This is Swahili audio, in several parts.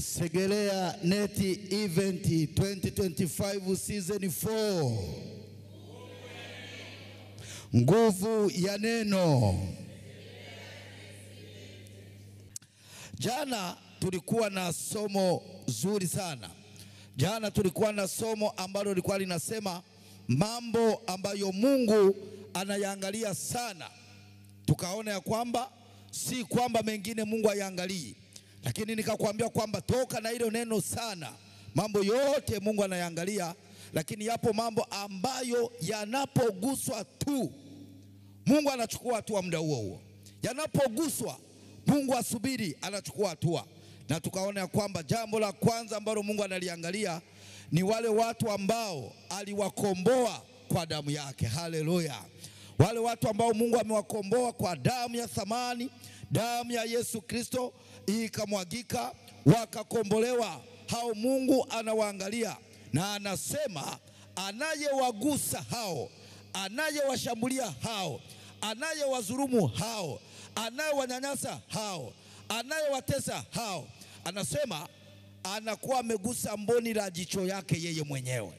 Segerea Neti Event 2025 Season 4. Nguvu ya neno. Jana tulikuwa na somo zuri sana. Jana tulikuwa na somo ambalo lilikuwa linasema mambo ambayo Mungu anayaangalia sana. Tukaona ya kwamba si kwamba mengine Mungu hayaangalii, lakini nikakwambia kwamba toka na hilo neno sana. Mambo yote Mungu anayaangalia, lakini yapo mambo ambayo yanapoguswa tu Mungu anachukua hatua muda huo huo. Yanapoguswa Mungu asubiri, anachukua hatua. Na tukaona ya kwamba jambo la kwanza ambalo Mungu analiangalia ni wale watu ambao aliwakomboa kwa damu yake. Haleluya. Wale watu ambao Mungu amewakomboa kwa damu ya thamani, damu ya Yesu Kristo ikamwagika, wakakombolewa. Hao Mungu anawaangalia na anasema anayewagusa hao, anayewashambulia hao, anayewadhulumu hao, anayewanyanyasa hao, anayewatesa hao, anasema anakuwa amegusa mboni la jicho yake yeye mwenyewe.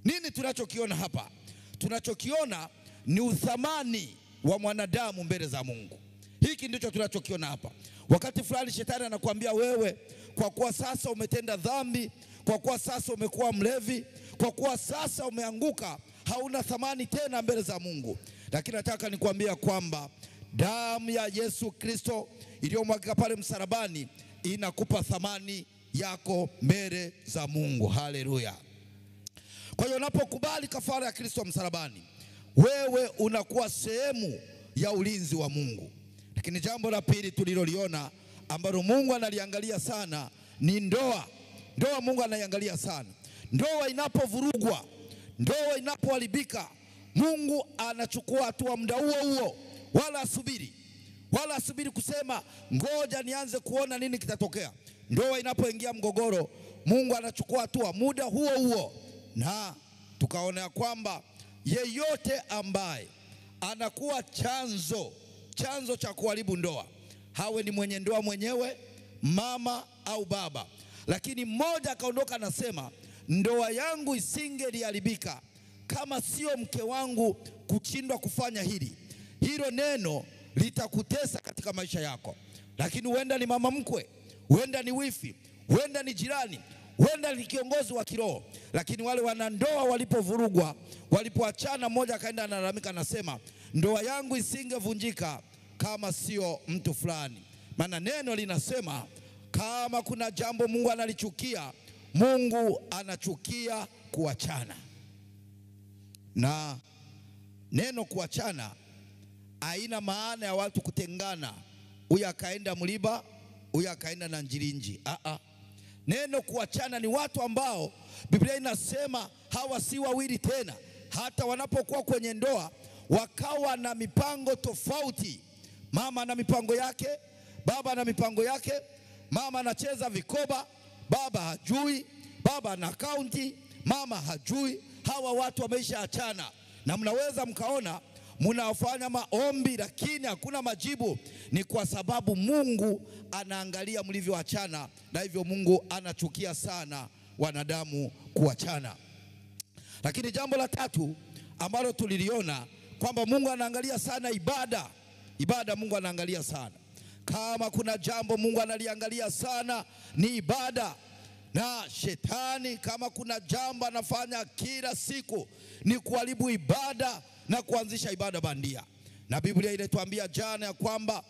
Nini tunachokiona hapa? Tunachokiona ni uthamani wa mwanadamu mbele za Mungu. Hiki ndicho tunachokiona hapa. Wakati fulani shetani anakuambia wewe, kwa kuwa sasa umetenda dhambi, kwa kuwa sasa umekuwa mlevi, kwa kuwa sasa umeanguka, hauna thamani tena mbele za Mungu. Lakini nataka nikwambia kwamba damu ya Yesu Kristo iliyomwagika pale msalabani inakupa thamani yako mbele za Mungu. Haleluya. Kwa hiyo unapokubali kafara ya Kristo msalabani, wewe unakuwa sehemu ya ulinzi wa Mungu. Lakini jambo la pili tuliloliona ambalo Mungu analiangalia sana ni ndoa. Ndoa Mungu anaiangalia sana. Ndoa inapovurugwa, ndoa inapoharibika, Mungu anachukua hatua muda huo huo, wala asubiri kusema ngoja nianze kuona nini kitatokea. Ndoa inapoingia mgogoro, Mungu anachukua hatua muda huo huo. Na tukaona ya kwamba yeyote ambaye anakuwa chanzo cha kuharibu ndoa, hawe ni mwenye ndoa mwenyewe, mama au baba, lakini mmoja akaondoka anasema ndoa yangu isingeliharibika kama sio mke wangu kushindwa kufanya hili, hilo neno litakutesa katika maisha yako. Lakini huenda ni mama mkwe, huenda ni wifi, huenda ni jirani, huenda ni kiongozi wa kiroho. Lakini wale wanandoa walipovurugwa, walipoachana, mmoja akaenda analalamika anasema ndoa yangu isingevunjika kama sio mtu fulani. Maana neno linasema kama kuna jambo Mungu analichukia, Mungu anachukia kuachana. Na neno kuachana haina maana ya watu kutengana, huyu akaenda Mliba, huyu akaenda na Njirinji. Neno kuachana ni watu ambao Biblia inasema hawa si wawili tena. Hata wanapokuwa kwenye ndoa wakawa na mipango tofauti. Mama ana mipango yake, baba ana mipango yake. Mama anacheza vikoba, baba hajui. Baba ana akaunti, mama hajui. Hawa watu wameisha achana. Na mnaweza mkaona mnafanya maombi lakini hakuna majibu. Ni kwa sababu Mungu anaangalia mlivyoachana, na hivyo Mungu anachukia sana wanadamu kuachana. Lakini jambo la tatu ambalo tuliliona kwamba Mungu anaangalia sana ibada. Ibada Mungu anaangalia sana. Kama kuna jambo Mungu analiangalia sana ni ibada. Na shetani kama kuna jambo anafanya kila siku ni kuharibu ibada na kuanzisha ibada bandia. Na Biblia inatuambia jana ya kwamba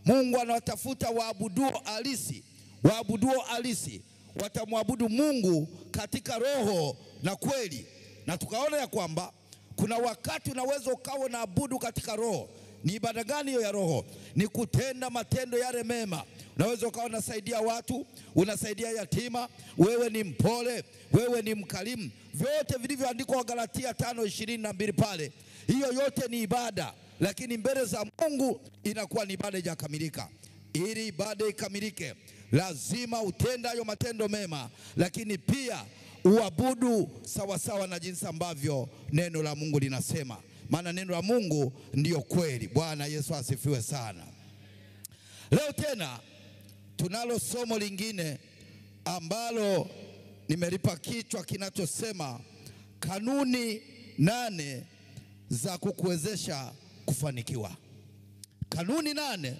Mungu anawatafuta waabuduo halisi. Waabuduo halisi watamwabudu Mungu katika roho na kweli. Na tukaona ya kwamba kuna wakati unaweza ukawa unaabudu katika roho. Ni ibada gani hiyo ya roho? Ni kutenda matendo yale mema. Unaweza ukawa unasaidia watu, unasaidia yatima, wewe ni mpole, wewe ni mkarimu. Vyote vilivyoandikwa Galatia 5:22 pale. Hiyo yote ni ibada, lakini mbele za Mungu inakuwa ni ibada haijakamilika. Ili ibada ikamilike, lazima utenda hayo matendo mema, lakini pia uabudu sawasawa na jinsi ambavyo neno la Mungu linasema. Maana neno la Mungu ndiyo kweli. Bwana Yesu asifiwe sana. Leo tena tunalo somo lingine ambalo nimelipa kichwa kinachosema kanuni 8 za kukuwezesha kufanikiwa. Kanuni 8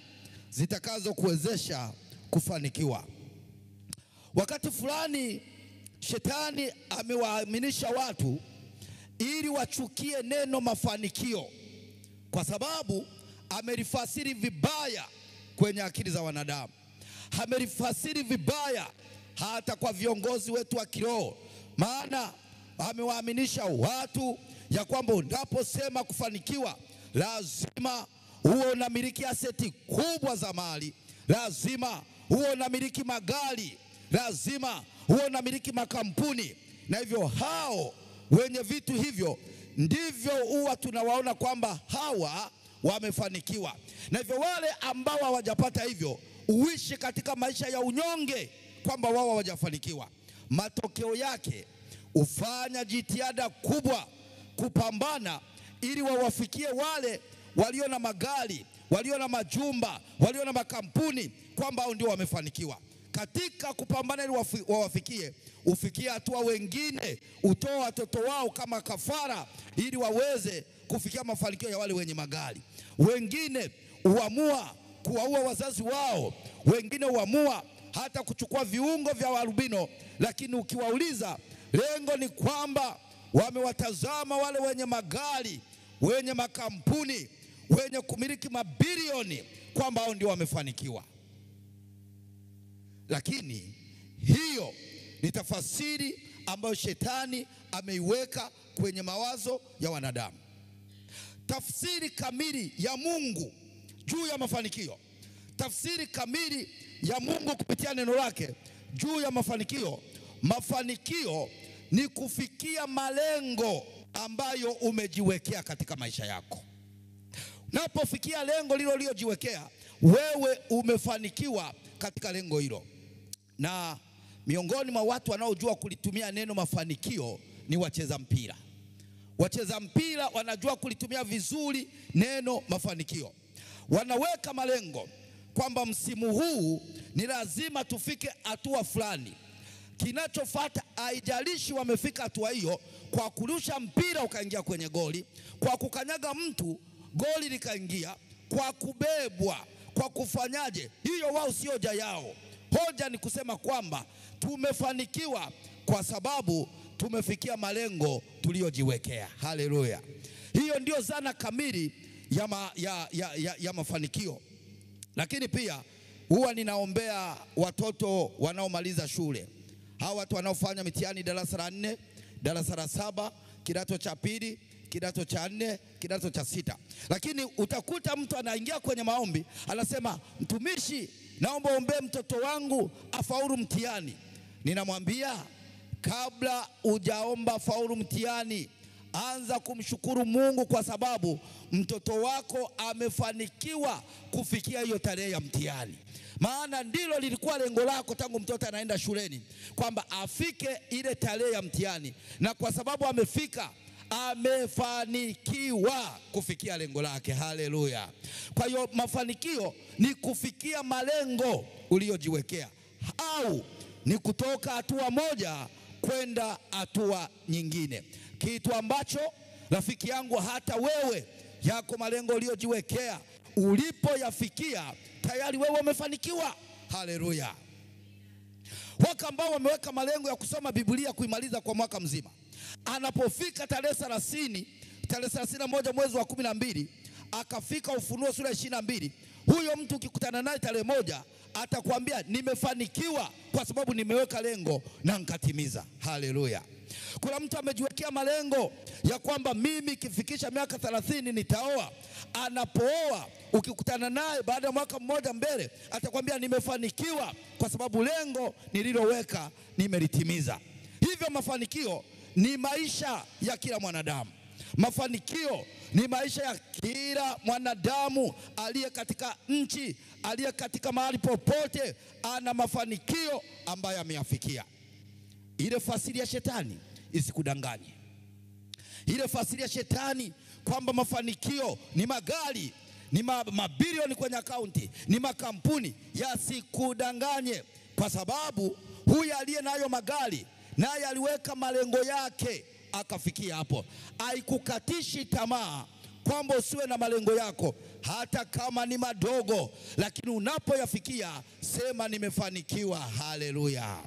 zitakazo kuwezesha kufanikiwa. Wakati fulani shetani amewaaminisha watu ili wachukie neno mafanikio, kwa sababu amelifasiri vibaya kwenye akili za wanadamu. Amelifasiri vibaya hata kwa viongozi wetu wa kiroho, maana amewaaminisha watu ya kwamba unaposema kufanikiwa lazima uwe unamiliki aseti kubwa za mali, lazima uwe unamiliki magari, lazima uwe unamiliki makampuni. Na hivyo hao wenye vitu hivyo ndivyo huwa tunawaona kwamba hawa wamefanikiwa. Na hivyo wale ambao hawajapata hivyo uishi katika maisha ya unyonge kwamba wao hawajafanikiwa. Matokeo yake ufanya jitihada kubwa kupambana ili wawafikie wale walio na magari, walio na majumba, walio na makampuni, kwamba hao ndio wamefanikiwa. Katika kupambana ili wawafikie, ufikia hatua wengine utoa watoto wao kama kafara ili waweze kufikia mafanikio ya wale wenye magari. Wengine huamua kuwaua wazazi wao, wengine huamua hata kuchukua viungo vya warubino, lakini ukiwauliza lengo ni kwamba wamewatazama wale wenye magari, wenye makampuni, wenye kumiliki mabilioni kwamba hao ndio wamefanikiwa. Lakini hiyo ni tafasiri ambayo shetani ameiweka kwenye mawazo ya wanadamu. Tafsiri kamili ya Mungu juu ya mafanikio, tafsiri kamili ya Mungu kupitia neno lake juu ya mafanikio. Mafanikio ni kufikia malengo ambayo umejiwekea katika maisha yako. Unapofikia lengo lilo uliojiwekea, wewe umefanikiwa katika lengo hilo. Na miongoni mwa watu wanaojua kulitumia neno mafanikio ni wacheza mpira. Wacheza mpira wanajua kulitumia vizuri neno mafanikio. Wanaweka malengo kwamba msimu huu ni lazima tufike hatua fulani. Kinachofuata haijalishi wamefika hatua hiyo kwa kurusha mpira ukaingia kwenye goli, kwa kukanyaga mtu goli likaingia, kwa kubebwa, kwa kufanyaje, hiyo wao sio hoja yao. Hoja ni kusema kwamba tumefanikiwa kwa sababu tumefikia malengo tuliyojiwekea. Haleluya. Hiyo ndio zana kamili ya mafanikio. Lakini pia huwa ninaombea watoto wanaomaliza shule. Hawa watu wanaofanya mitihani darasa la 4, darasa la 7, kidato cha 2, kidato cha 4, kidato cha 6. Lakini utakuta mtu anaingia kwenye maombi, anasema mtumishi, naomba ombee mtoto wangu afaulu mtihani. Ninamwambia kabla hujaomba faulu mtihani, anza kumshukuru Mungu kwa sababu mtoto wako amefanikiwa kufikia hiyo tarehe ya mtihani. Maana ndilo lilikuwa lengo lako tangu mtoto anaenda shuleni, kwamba afike ile tarehe ya mtihani, na kwa sababu amefika, amefanikiwa kufikia lengo lake. Haleluya. Kwa hiyo mafanikio ni kufikia malengo uliyojiwekea, au ni kutoka hatua moja kwenda hatua nyingine. Kitu ambacho rafiki yangu, hata wewe yako malengo uliyojiwekea, ulipoyafikia tayari wewe umefanikiwa. Haleluya. Wako ambao wameweka malengo ya kusoma Biblia kuimaliza kwa mwaka mzima, anapofika tarehe 30, tarehe 31 mwezi wa 12, akafika Ufunuo sura 22, huyo mtu ukikutana naye tarehe 1 atakwambia nimefanikiwa kwa sababu nimeweka lengo na nikatimiza. Haleluya. Kuna mtu amejiwekea malengo ya kwamba mimi kifikisha miaka 30 nitaoa. Anapooa, ukikutana naye baada ya mwaka mmoja mbele, atakwambia nimefanikiwa kwa sababu lengo nililoweka nimelitimiza. Hivyo mafanikio ni maisha ya kila mwanadamu. Mafanikio ni maisha ya kila mwanadamu aliye katika nchi, aliye katika mahali popote, ana mafanikio ambayo ameyafikia. Ile fasiri ya shetani isikudanganye. Ile fasiri ya shetani kwamba mafanikio ni magari, ni mabilioni kwenye akaunti, ni makampuni, yasikudanganye, kwa sababu Huyu aliye nayo magari naye aliweka malengo yake akafikia hapo. Haikukatishi tamaa kwamba usiwe na malengo yako, hata kama ni madogo, lakini unapoyafikia sema nimefanikiwa. Haleluya.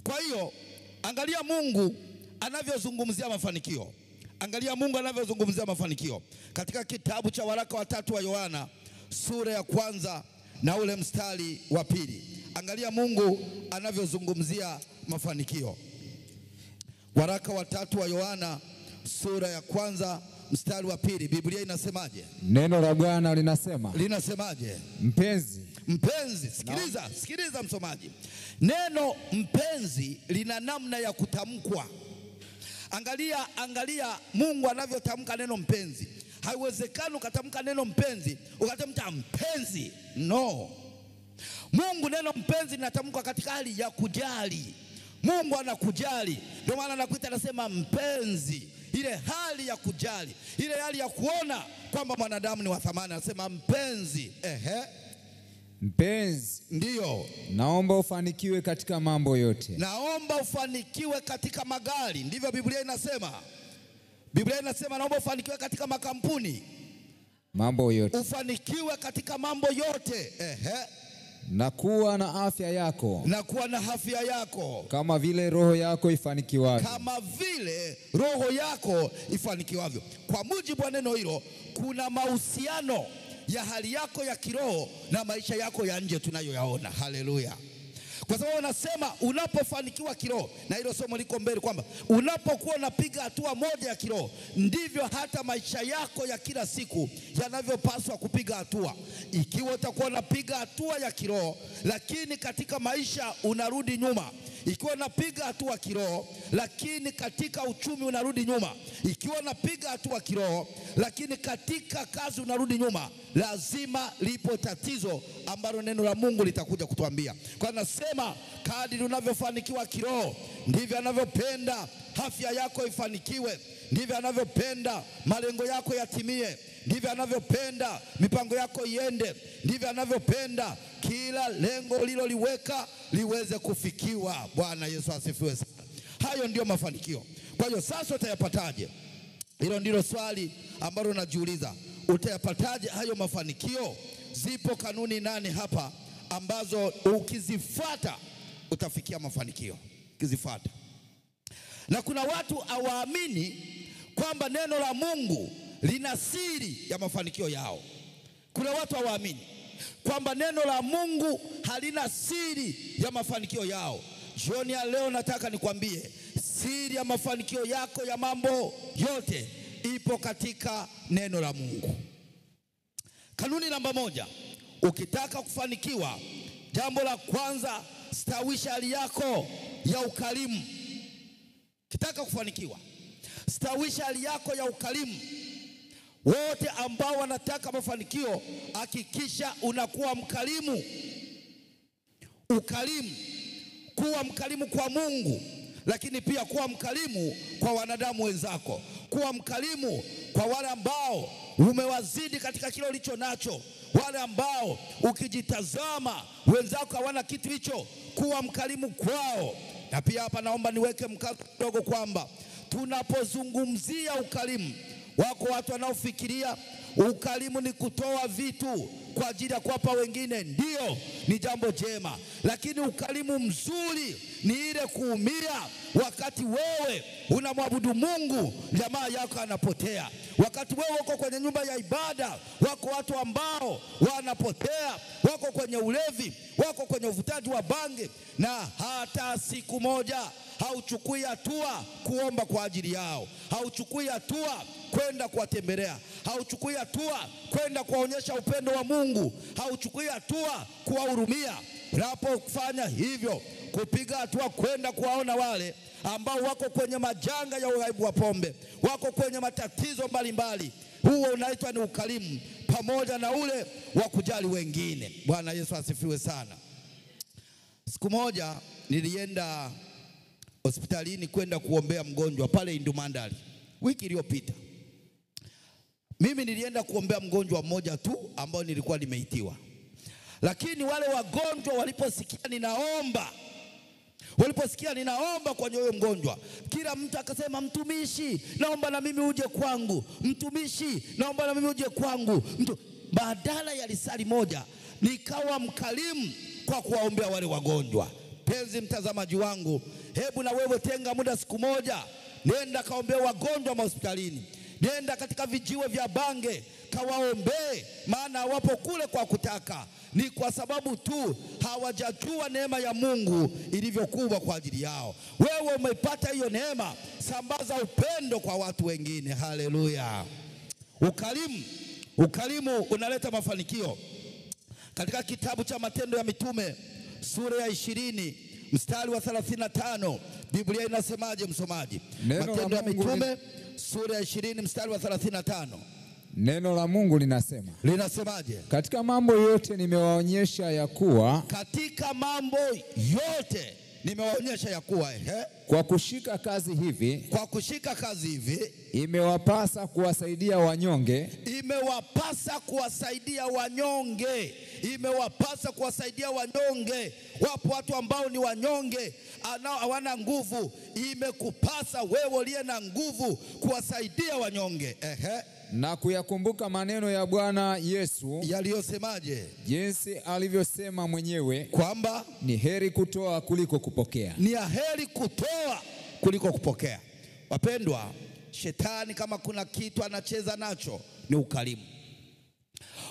Kwa hiyo angalia Mungu anavyozungumzia mafanikio. Angalia Mungu anavyozungumzia mafanikio katika kitabu cha waraka wa 3 wa Yohana sura ya 1 na ule mstari wa 2. Angalia Mungu anavyozungumzia mafanikio. Waraka wa 3 wa Yohana sura ya 1 mstari wa 2. Biblia inasemaje? Neno la Bwana linasema. Linasemaje? Mpenzi. Mpenzi, sikiliza, sikiliza msomaji. Neno mpenzi lina namna ya kutamkwa. Angalia Mungu anavyotamka neno mpenzi. Haiwezekani ukatamka neno mpenzi ukatamka mpenzi. No. Mungu neno mpenzi linatamkwa katika hali ya kujali. Mungu anakujali. Ndio maana anakuita anasema mpenzi. Ile hali ya kujali, ile hali ya kuona kwamba mwanadamu ni wa thamani, anasema mpenzi. Mpenzi, ndiyo, naomba ufanikiwe katika mambo yote. Naomba ufanikiwe katika magari, ndivyo Biblia inasema. Biblia inasema naomba ufanikiwe katika makampuni, mambo yote. Ufanikiwe katika mambo yote. Na kuwa na afya yako. Na kuwa na afya yako. Kama vile roho yako ifanikiwavyo. Kama vile roho yako ifanikiwavyo. Kwa mujibu wa neno hilo, kuna mahusiano ya hali yako ya kiroho na maisha yako ya nje tunayoyaona. Haleluya. Kwa sababu unasema unapofanikiwa kiroho, na hilo somo liko mbele kwamba unapokuwa unapiga hatua moja ya kiroho, ndivyo hata maisha yako ya kila siku yanavyopaswa kupiga hatua. Ikiwa utakuwa unapiga hatua ya kiroho lakini katika maisha unarudi nyuma, ikiwa unapiga hatua kiroho lakini katika uchumi unarudi nyuma, ikiwa unapiga hatua kiroho lakini katika kazi unarudi nyuma, lazima lipo tatizo ambalo neno la Mungu litakuja kutuambia. Kwa nasema kadri unavyofanikiwa kiroho, ndivyo anavyopenda afya yako ifanikiwe, ndivyo anavyopenda malengo yako yatimie, ndivyo anavyopenda mipango yako iende, ndivyo anavyopenda kila lengo uliloliweka liweze kufikiwa. Bwana Yesu asifiwe sana. Hayo ndio mafanikio. Kwa hiyo sasa utayapataje? Hilo ndilo swali ambalo unajiuliza. Utayapataje hayo mafanikio? Zipo kanuni 8 hapa ambazo ukizifuata utafikia mafanikio. Ukizifuata. Na kuna watu hawaamini kwamba neno la Mungu lina siri ya mafanikio yao. Kuna watu hawaamini kwamba neno la Mungu halina siri ya mafanikio yao. Jioni ya leo nataka nikwambie siri ya mafanikio yako ya mambo yote ipo katika neno la Mungu. Kanuni namba 1, ukitaka kufanikiwa, jambo la kwanza, stawisha hali yako ya ukarimu. Ukitaka kufanikiwa, stawisha hali yako ya ukarimu. Wote ambao wanataka mafanikio, hakikisha unakuwa mkarimu. Ukarimu, kuwa mkarimu kwa Mungu, lakini pia kuwa mkarimu kwa wanadamu wenzako. Kuwa mkarimu kwa wale ambao umewazidi katika kile ulicho nacho, wale ambao ukijitazama wenzako hawana kitu hicho, kuwa mkarimu kwao. Na pia hapa naomba niweke mkazo kidogo kwamba tunapozungumzia ukarimu, wako watu wanaofikiria ukarimu ni kutoa vitu kwa ajili ya kuwapa wengine. Ndio, ni jambo jema, lakini ukarimu mzuri ni ile kuumia wakati wewe unamwabudu Mungu, jamaa yako anapotea. Wakati wewe uko kwenye nyumba ya ibada, wako watu ambao wanapotea, wako kwenye ulevi, wako kwenye uvutaji wa bangi, na hata siku moja hauchukui hatua kuomba kwa ajili yao, hauchukui hatua kwenda kuwatembelea, hauchukui hatua kwenda kuwaonyesha upendo wa Mungu, hauchukui hatua kuwahurumia. Unapofanya hivyo, kupiga hatua kwenda kuwaona wale ambao wako kwenye majanga ya uraibu wa pombe, wako kwenye matatizo mbalimbali, huo unaitwa ni ukarimu, pamoja na ule wa kujali wengine. Bwana Yesu asifiwe sana. Siku moja nilienda hospitalini kwenda kuombea mgonjwa pale Indumandali wiki iliyopita. Mimi nilienda kuombea mgonjwa mmoja tu ambao nilikuwa nimeitiwa. Lakini wale wagonjwa waliposikia ninaomba Waliposikia ninaomba kwa huyo mgonjwa, kila mtu akasema, mtumishi, naomba na mimi uje kwangu. Mtumishi, naomba na mimi uje kwangu. Badala ya risali moja, nikawa mkarimu kwa kuwaombea wale wagonjwa. Penzi mtazamaji wangu, hebu na wewe tenga muda siku moja, nenda kaombea wagonjwa hospitalini. Nenda katika vijiwe vya Bange kawaombee, maana wapo kule kwa kutaka, ni kwa sababu tu hawajajua neema ya Mungu ilivyokuwa kwa ajili yao. Wewe umepata hiyo neema, sambaza upendo kwa watu wengine. Haleluya. Ukarimu unaleta mafanikio. Katika kitabu cha Matendo ya Mitume sura ya 20 mstari wa 35, Biblia inasemaje msomaji? Matendo ya Mitume sura ya 20 mstari wa 35. Neno la Mungu linasemaje? Katika mambo yote nimewaonyesha ya kuwa, katika mambo yote nimewaonyesha ya kuwa, kwa kushika kazi hivi imewapasa kuwasaidia wanyonge. Wapo watu ambao ni wanyonge, hawana nguvu. Imekupasa wewe uliye na nguvu kuwasaidia wanyonge. Na kuyakumbuka maneno ya Bwana Yesu yaliyosemaje? Jinsi alivyosema mwenyewe kwamba ni heri kutoa kuliko kupokea. Ni heri kutoa kuliko kupokea. Wapendwa, shetani kama kuna kitu anacheza nacho ni ukarimu.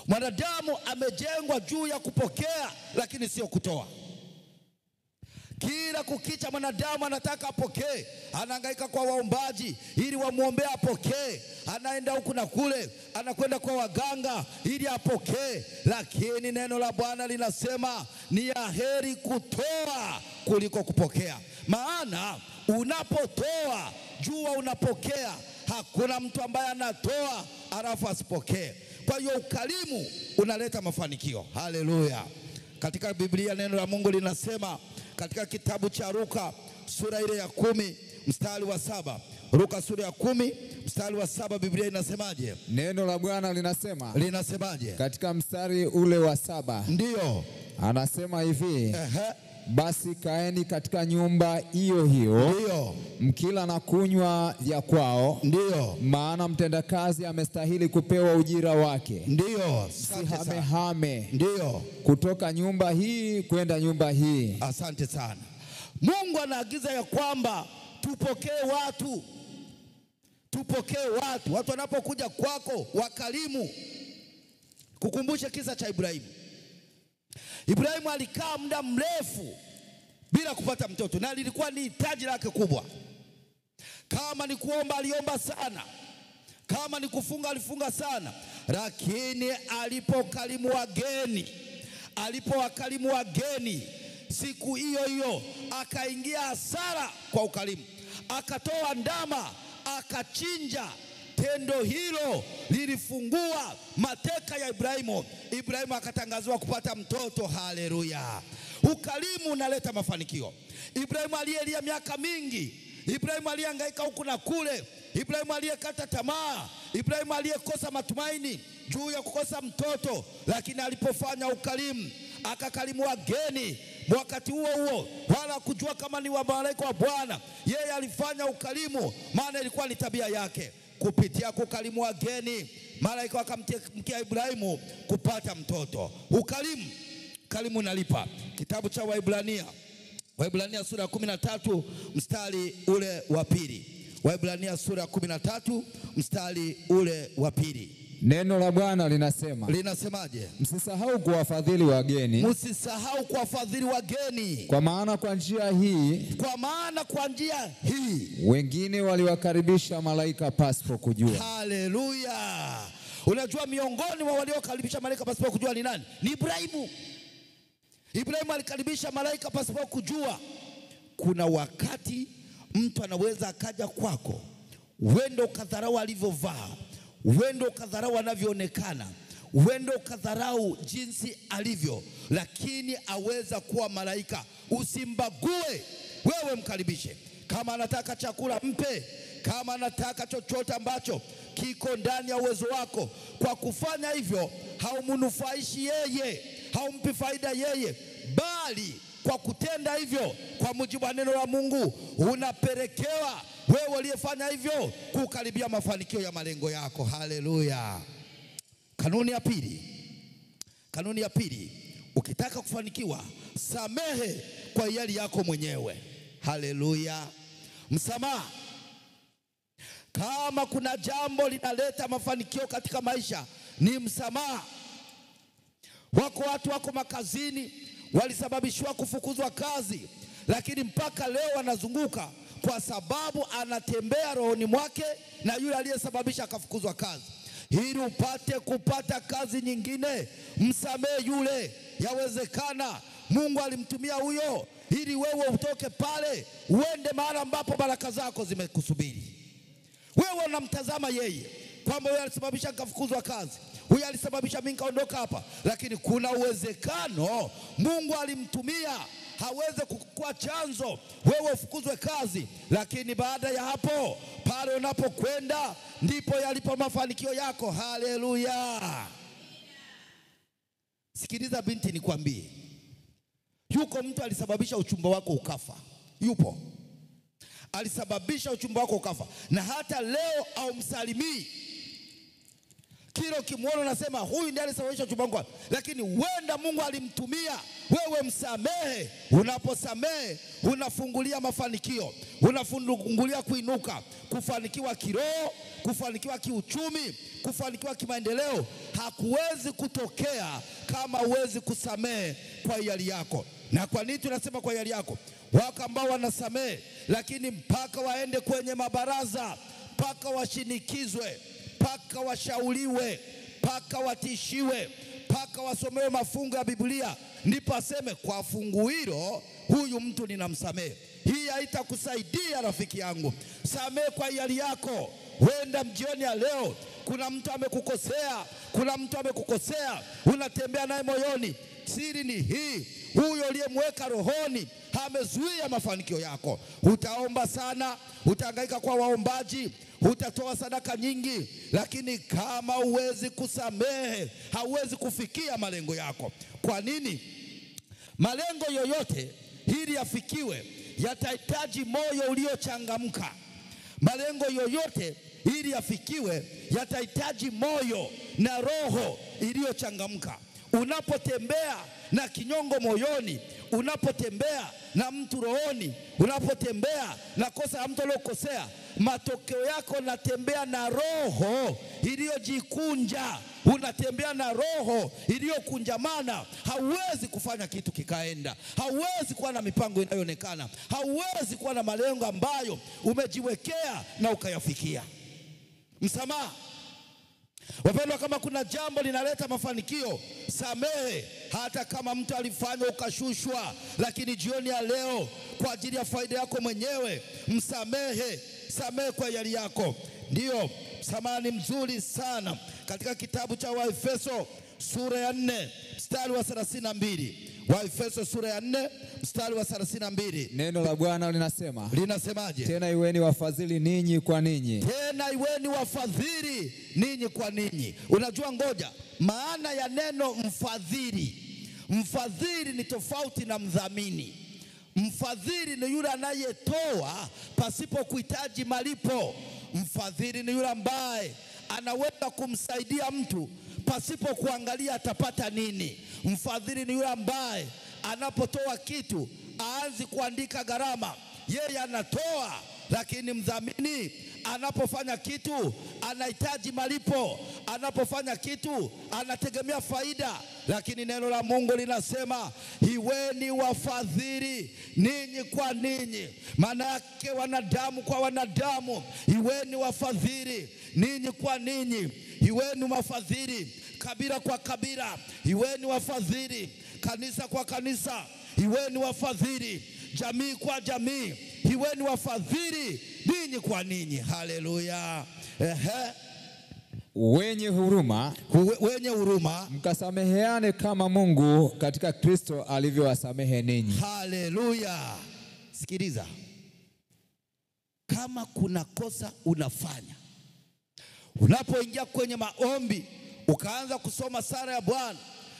Mwanadamu amejengwa juu ya kupokea, lakini sio kutoa. Kila kukicha mwanadamu anataka apokee, anahangaika kwa waombaji ili wamuombee apokee, anaenda huku na kule, anakwenda kwa waganga ili apokee. Lakini neno la Bwana linasema ni heri kutoa kuliko kupokea. Maana unapotoa jua unapokea. Hakuna mtu ambaye anatoa alafu asipokee. Kwa hiyo ukarimu unaleta mafanikio. Haleluya. Katika Biblia neno la Mungu linasema katika kitabu cha Luka sura ile ya 10 mstari wa 7. Luka sura ya 10 mstari wa 7, Biblia inasemaje? Neno la Bwana linasemaje? Katika mstari ule wa 7. Ndiyo. Anasema hivi, basi kaeni katika nyumba hiyo hiyo, ndiyo, mkila na kunywa vya kwao, ndiyo, maana mtendakazi amestahili kupewa ujira wake. Ndiyo. Msihamehame, ndiyo, kutoka nyumba hii kwenda nyumba hii. Asante sana. Mungu anaagiza ya kwamba tupokee watu. Watu wanapokuja kwako wakarimu. Kukumbushe kisa cha Ibrahimu. Ibrahimu alikaa muda mrefu bila kupata mtoto, na lilikuwa ni hitaji lake kubwa. Kama ni kuomba aliomba sana, kama ni kufunga alifunga sana, lakini alipowakarimu wageni siku hiyo hiyo akaingia hasara kwa ukarimu, akatoa ndama akachinja. Tendo hilo lilifungua mateka ya Ibrahimu. Ibrahimu akatangaziwa kupata mtoto. Haleluya. Ukarimu unaleta mafanikio. Ibrahimu aliyelia miaka mingi, Ibrahimu aliyehangaika huku na kule, Ibrahimu aliyekata tamaa, Ibrahimu aliyekosa matumaini juu ya kukosa mtoto, lakini alipofanya ukarimu, akakarimu wageni, wakati huo wala kujua kama ni wa malaika wa Bwana, yeye alifanya ukarimu, maana ilikuwa ni tabia yake. Kupitia kukarimu wageni, malaika wakamtia Ibrahimu kupata mtoto. Ukarimu unalipa. Kitabu cha Waibrania sura ya 13 mstari ule wa 2. Waibrania sura ya 13 mstari ule wa 2. Neno la Bwana linasemaje? Msisahau kuwafadhili wageni. Kwa maana kwa njia hii wengine waliwakaribisha malaika pasipo kujua. Haleluya. Unajua miongoni mwa waliokaribisha malaika pasipo kujua ni nani? Ni Ibrahimu. Ibrahimu alikaribisha malaika pasipo kujua. Kuna wakati mtu anaweza akaja kwako, uende ukadharau alivyovaa, uende ukadharau anavyoonekana, uende ukadharau jinsi alivyo, lakini aweza kuwa malaika. Usimbague, wewe mkaribishe. Kama anataka chakula mpe, kama anataka chochote ambacho kiko ndani ya uwezo wako. Kwa kufanya hivyo haumnufaishi yeye, haumpi faida yeye, bali kwa kutenda hivyo kwa mujibu wa neno la Mungu, unapelekewa wewe uliyefanya hivyo kukaribia mafanikio ya malengo yako. Haleluya. Kanuni ya pili, ukitaka kufanikiwa, samehe kwa hiari yako mwenyewe. Haleluya. Msamaha. Kama kuna jambo linaleta mafanikio katika maisha, ni msamaha. Watu wako makazini walisababishwa kufukuzwa kazi, lakini mpaka leo wanazunguka kwa sababu anatembea rohoni mwake na yule aliyesababisha akafukuzwa kazi. Ili upate kupata kazi nyingine, msamehe yule. Yawezekana Mungu alimtumia huyo ili wewe utoke pale uende mahali ambapo baraka zako zimekusubiri. Wewe unamtazama yeye kwamba huyo alisababisha nikafukuzwa kazi, huyo alisababisha mimi nikaondoka hapa, lakini kuna uwezekano Mungu alimtumia haweze kukua chanzo wewe ufukuzwe kazi, lakini baada ya hapo pale unapokwenda ndipo yalipo mafanikio yako. Haleluya. Sikiliza binti, nikwambie, yuko mtu alisababisha uchumba wako ukafa. Yupo alisababisha uchumba wako ukafa, na hata leo au msalimii. Kila ukimwona unasema huyu ndiye alisababisha uchumba wangu, lakini wenda Mungu alimtumia wewe. Msamehe. Unaposamehe unafungulia mafanikio, unafungulia kuinuka, kufanikiwa kiroho, kufanikiwa kiuchumi, kufanikiwa kimaendeleo. Hakuwezi kutokea kama huwezi kusamehe kwa hiari yako. Na kwa nini tunasema kwa hiari yako? Wako ambao wanasamehe lakini mpaka waende kwenye mabaraza, mpaka washinikizwe, mpaka washauriwe, mpaka watishiwe, mpaka wasomewe mafungu ya Biblia, ndipo aseme kwa fungu hilo huyu mtu ninamsamehe. Hii haitakusaidia rafiki yangu. Samehe kwa hiari yako. Wenda mjioni ya leo kuna mtu amekukosea, unatembea naye moyoni. Siri ni hii, huyo uliyemweka rohoni amezuia mafanikio yako. Utaomba sana, utahangaika kwa waombaji, utatoa sadaka nyingi, lakini kama huwezi kusamehe, hauwezi kufikia malengo yako. Kwa nini? Malengo yoyote ili yafikiwe yatahitaji moyo uliochangamka. Malengo yoyote ili yafikiwe yatahitaji moyo na roho iliyochangamka. Unapotembea na kinyongo moyoni, unapotembea na mtu rohoni, unapotembea na kosa la mtu aliyokosea, matokeo yako unatembea na roho iliyojikunja, unatembea na roho iliyokunjamana. Hauwezi kufanya kitu kikaenda, hauwezi kuwa na mipango inayoonekana, hauwezi kuwa na malengo ambayo umejiwekea na ukayafikia. Msamaha. Wapendwa, kama kuna jambo linaleta mafanikio, samehe. Hata kama mtu alifanya ukashushwa, lakini jioni ya leo kwa ajili ya faida yako mwenyewe, msamehe. Samehe kwa hiari yako. Ndiyo, msamaha ni mzuri sana. Katika kitabu cha Waefeso sura ya 4 mstari wa 32. Waefeso sura ya 4 mstari wa 32. Neno la Bwana linasema. Linasemaje? Tena iweni wafadhili ninyi kwa ninyi. Tena iweni wafadhili ninyi kwa ninyi. Unajua, ngoja, maana ya neno mfadhili. Mfadhili ni tofauti na mdhamini. Mfadhili ni yule anayetoa pasipo kuhitaji malipo. Mfadhili ni yule ambaye anaweza kumsaidia mtu pasipo kuangalia atapata nini. Mfadhili ni yule ambaye anapotoa kitu aanzi kuandika gharama, yeye anatoa. Lakini mdhamini anapofanya kitu anahitaji malipo, anapofanya kitu anategemea faida. Lakini neno la Mungu linasema iweni wafadhili ninyi kwa ninyi. Maana yake wanadamu kwa wanadamu. Iweni wafadhili ninyi kwa ninyi. Iweni wafadhili kabila kwa kabila. Iweni wafadhili kanisa kwa kanisa. Iweni wafadhili jamii kwa jamii. Iweni wafadhili ninyi kwa ninyi. Haleluya. Wenye huruma, mkasameheane kama Mungu katika Kristo alivyowasamehe ninyi. Haleluya. Sikiliza, kama kuna kosa unafanya, unapoingia kwenye maombi ukaanza kusoma sala ya Bwana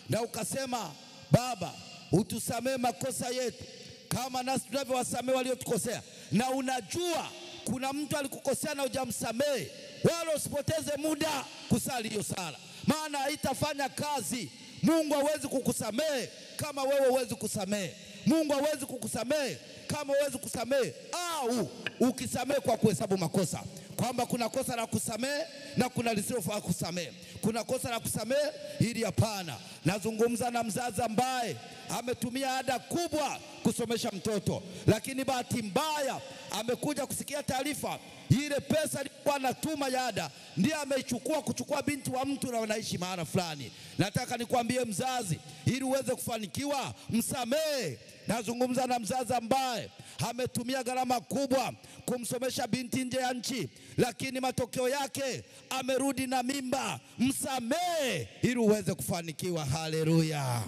na ukasema, Baba, utusamee makosa yetu kama nasi tunavyowasamea waliotukosea. Na unajua kuna mtu alikukosea na hujamsamee, wala usipoteze muda kusali hiyo sala, maana haitafanya kazi. Mungu hawezi kukusamee kama wewe huwezi kusamee. Mungu hawezi kukusamee kama huwezi kusamee, au ukisamee kwa kuhesabu makosa, kwamba kuna kosa la kusamee na kuna lisilofaa kusamee. Kuna kosa la kusamee, hili hapana. Nazungumza na mzazi ambaye ametumia ada kubwa kusomesha mtoto, lakini bahati mbaya amekuja kusikia taarifa ile pesa alikuwa anatuma ya ada ndiye ameichukua kuchukua binti wa mtu na wanaishi mahali fulani. Nataka nikwambie mzazi, ili uweze kufanikiwa, msamee. Nazungumza na mzazi ambaye ametumia gharama kubwa kumsomesha binti nje ya nchi, lakini matokeo yake amerudi na mimba. Msamee ili uweze kufanikiwa. Haleluya.